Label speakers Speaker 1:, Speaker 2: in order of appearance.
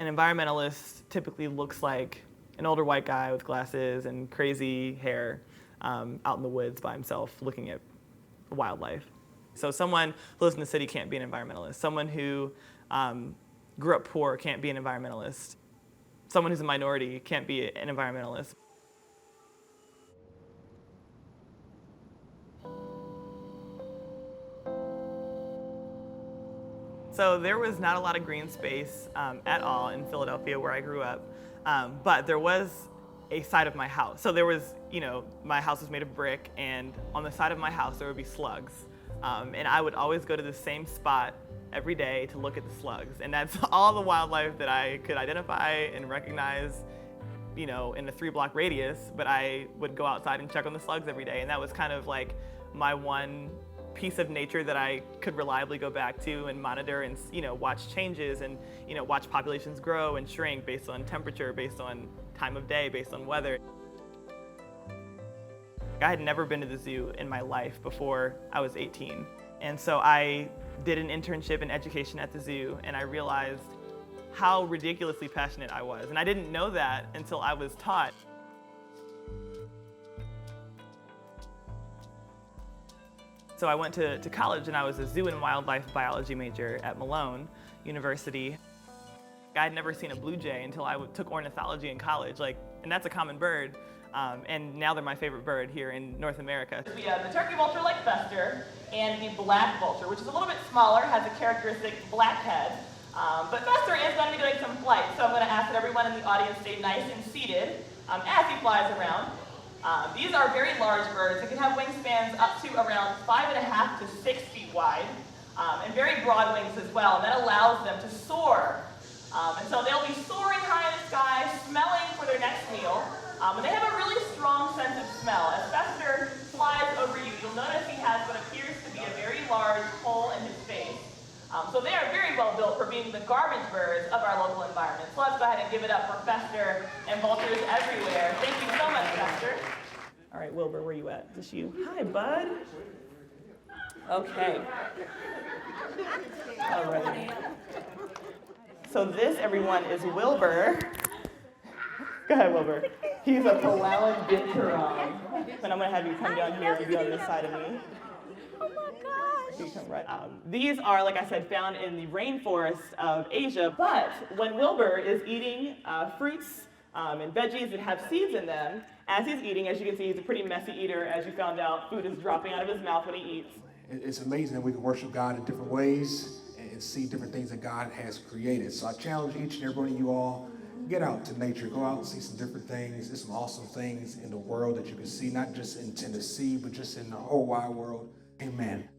Speaker 1: An environmentalist typically looks like an older white guy with glasses and crazy hair out in the woods by himself looking at wildlife. So someone who lives in the city can't be an environmentalist. Someone who grew up poor can't be an environmentalist. Someone who's a minority can't be an environmentalist. So there was not a lot of green space at all in Philadelphia where I grew up, but there was a side of my house. So there was, my house was made of brick, and on the side of my house there would be slugs. And I would always go to the same spot every day to look at the slugs. And that's all the wildlife that I could identify and recognize, in a 3-block radius, but I would go outside and check on the slugs every day. And that was kind of like my one piece of nature that I could reliably go back to and monitor and, watch changes and, watch populations grow and shrink based on temperature, based on time of day, based on weather. I had never been to the zoo in my life before I was 18. And so I did an internship in education at the zoo, and I realized how ridiculously passionate I was. And I didn't know that until I was taught. So I went to college, and I was a zoo and wildlife biology major at Malone University. I had never seen a blue jay until I took ornithology in college, and that's a common bird. And now they're my favorite bird here in North America.
Speaker 2: We have the turkey vulture like Fester, and the black vulture, which is a little bit smaller, has a characteristic black head. But Fester is going to be doing some flight, so I'm going to ask that everyone in the audience stay nice and seated as he flies around. These are very large birds. They can have wingspans up to around 5.5 to 6 feet wide, and very broad wings as well, and that allows them to soar. And so they'll be soaring high in the sky, smelling for their next meal. And they have a really strong sense of smell. As Fester flies over you, you'll notice he has what appears to be a very large hole in his face. So they are very well built for being the garbage birds of our local environment. So let's go ahead and give it up for Fester and vultures everywhere. Thank you so much, Fester.
Speaker 1: All right, Wilbur, where you at? Just you. Hi, bud. Okay. All right. So this, everyone, is Wilbur. Go ahead, Wilbur. He's a Palawan Binturong. And I'm going to have you come down here and be on this side of me.
Speaker 3: Oh my gosh.
Speaker 1: You come right out. These are, like I said, found in the rainforest of Asia. But when Wilbur is eating fruits and veggies that have seeds in them, as he's eating, as you can see, he's a pretty messy eater. As you found out, food is dropping out of his mouth when he eats.
Speaker 4: It's amazing that we can worship God in different ways and see different things that God has created. So I challenge each and every one of you all, get out to nature, go out and see some different things. There's some awesome things in the world that you can see, not just in Tennessee, but just in the whole wide world. Amen.